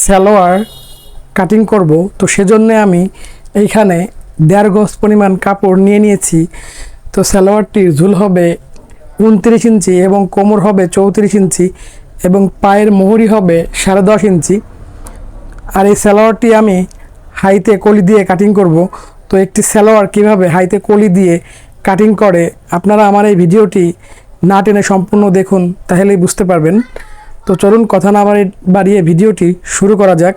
Salwar cutting করব, তো সেজন্য আমি এইখানে 1.5 গজ পরিমাণ কাপড় নিয়ে নিয়েছি। তো সালোয়ারটির ঝুল হবে 29 ইঞ্চি এবং কোমর হবে 34 ইঞ্চি এবং পায়ের মোহরি হবে 10.5 ইঞ্চি। আর এই সালোয়ারটি আমি হাইতে কলি দিয়ে কাটিং করব। তো একটি সালোয়ার কিভাবে হাইতে কলি দিয়ে কাটিং করে আপনারা আমার এই ভিডিওটি না টেনে সম্পূর্ণ দেখুন, তাহলেই বুঝতে পারবেন। তো চলুন কথা না বাড়িয়ে ভিডিওটি শুরু করা যাক।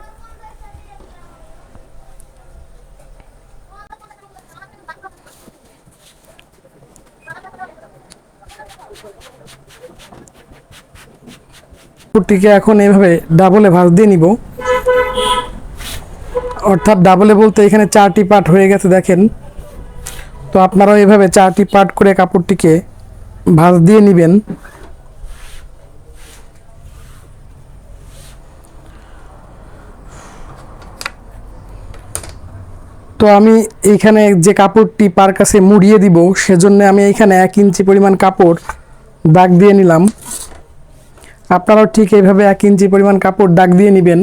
কাপড়টিকে এখন এইভাবে ডাবলে ভাঁজ দিয়ে নিব, অর্থাৎ ডাবলে বলতে এখানে 4টি পার্ট হয়ে গেছে দেখেন। তো আপনারাও এভাবে 4টি পার্ট করে কাপড়টিকে ভাঁজ দিয়ে নেবেন। তো আমি এইখানে যে কাপড়টি পার কাছে মুড়িয়ে দিব, সেজন্য আমি এইখানে 1 ইঞ্চি পরিমাণ কাপড় দাগ দিয়ে নিলাম। আপনারাও ঠিক এইভাবে 1 ইঞ্চি পরিমাণ কাপড় দাগ দিয়ে নেবেন।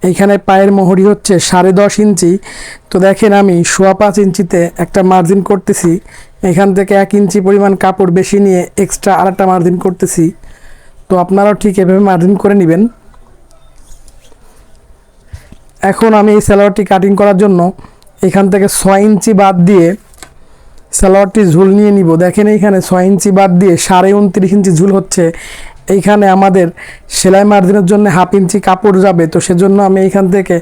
এইখানে পায়ের মোহরি হচ্ছে 10.5 ইঞ্চি। তো দেখেন আমি 5.25 ইঞ্চিতে একটা মার্জিন করতেছি। এখান থেকে 1 ইঞ্চি পরিমাণ কাপড় বেশি নিয়ে এক্সট্রা আরেকটা মার্জিন করতেছি। তো আপনারাও ঠিক এভাবে মার্জিন করে নেবেন। এখন আমি এই সালোয়ারটি কাটিং করার জন্য এখান থেকে 6 ইঞ্চি বাদ দিয়ে সালোয়ারটি ঝুল নিয়ে নিব। দেখেন এইখানে 6 ইঞ্চি বাদ দিয়ে 29.5 ইঞ্চি ঝুল হচ্ছে। এইখানে আমাদের সেলাই মার্জিনের জন্য 1/2 ইঞ্চি কাপড় যাবে। তো সেজন্য আমি এইখান থেকে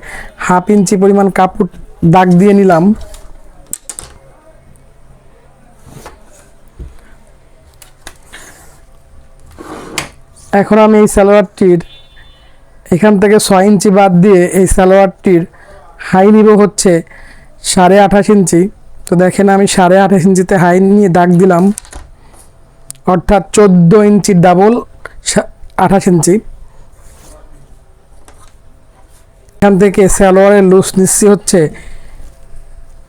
1/2 ইঞ্চি পরিমাণ কাপড় দাগ দিয়ে নিলাম। এখন আমি এই সালোয়ারটির এখান থেকে 6 ইঞ্চি বাদ দিয়ে এই সালোয়ারটির হাই নিব হচ্ছে 28.5 ইঞ্চি। তো দেখেন আমি 28.5 ইঞ্চিতে হাই নিয়ে দাগ দিলাম, অর্থাৎ 14 ইঞ্চি ডাবল 28 ইঞ্চি। এখান থেকে সালোয়ারের লুজ নিচ্ছি হচ্ছে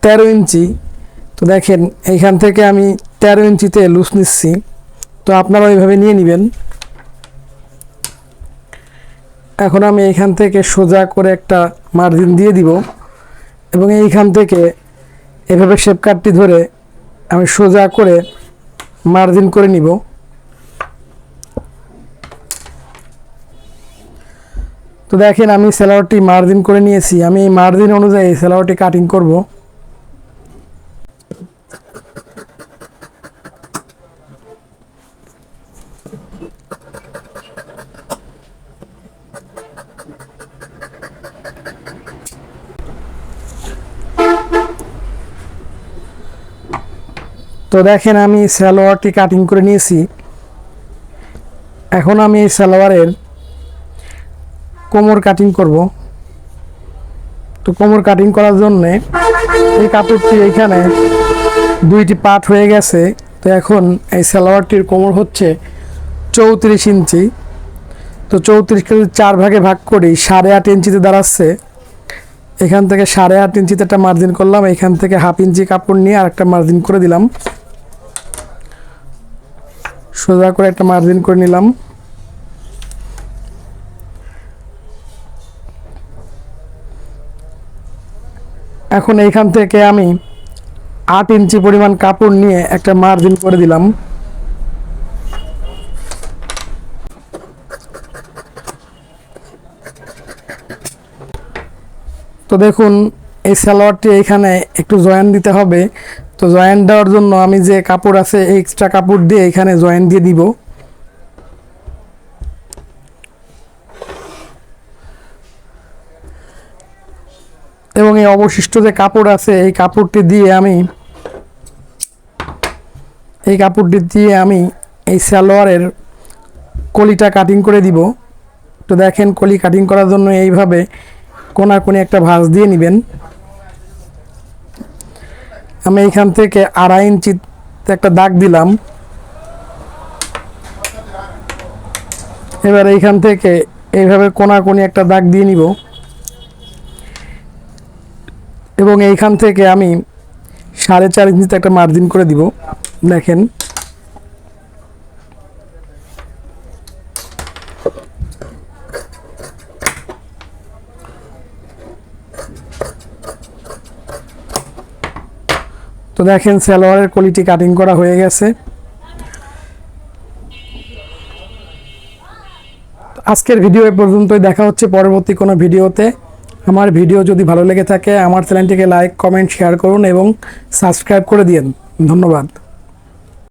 13 ইঞ্চি। তো দেখেন এইখান থেকে আমি 13 ইঞ্চিতে লুজ নিচ্ছি। তো আপনারা ওইভাবে নিয়ে নেবেন। এখন আমি এইখান থেকে সোজা করে একটা মার্জিন দিয়ে দিব এবং এইখান থেকে এভাবে শেপ কাটটি ধরে আমি সোজা করে মার্জিন করে নিব। তো দেখেন আমি সালোয়ারটি মার্জিন করে নিয়েছি। আমি এই মার্জিন অনুযায়ী সালোয়ারটি কাটিং করব। তো দেখেন আমি সালোয়ারটি কাটিং করে নিয়েছি। এখন আমি এই সালোয়ারের কোমর কাটিং করব। তো কোমর কাটিং করার জন্য এই কাপড়টি এইখানে 2টি পার্ট হয়ে গেছে। তো এখন এই সালোয়ারটির কোমর হচ্ছে 34 ইঞ্চি। তো 34কে 4 ভাগে ভাগ করি 8.5 ইঞ্চিতে দাঁড়াচ্ছে। এখান থেকে 8.5 ইঞ্চিতে একটা মার্জিন করলাম। এখান থেকে 1/2 ইঞ্চি কাপড় নিয়ে আর একটা মার্জিন করে দিলাম, সোজা করে একটা মার্জিন করে নিলাম। এখন এইখান থেকে আমি 8 ইঞ্চি পরিমাণ কাপড় নিয়ে একটা মার্জিন করে দিলাম। তো দেখুন এই সালোয়ারটি এইখানে একটু জয়েন দিতে হবে। তো জয়েন দেওয়ার জন্য আমি যে কাপড় আছে এক্সট্রা কাপড় দিয়ে এখানে জয়েন দিয়ে দিব। এবং এই অবশিষ্ট যে কাপড় আছে এই কাপড়টি দিয়ে আমি এই সালোয়ারের কলিটা কাটিং করে দিব। তো দেখেন কলি কাটিং করার জন্য এইভাবে কোণাকুনি একটা ভাঁজ দিয়ে নেবেন। আমি এইখান থেকে 2.5 ইঞ্চিতে একটা দাগ দিলাম। এবার এইখান থেকে এইভাবে কোণাকুনি একটা দাগ দিয়ে নিব এবং এইখান থেকে আমি 4.5 ইঞ্চিতে একটা মার্জিন করে দিব। দেখেন তো দেখেন সালোয়ারের কোয়ালিটি কাটিং করা হয়ে গেছে। আজকের ভিডিও এ পর্যন্তই, দেখা হচ্ছে পরবর্তী কোনো ভিডিওতে। আমার ভিডিও যদি ভালো লেগে থাকে আমার চ্যানেলটিকে লাইক, কমেন্ট, শেয়ার করুন এবং সাবস্ক্রাইব করে দিন। ধন্যবাদ।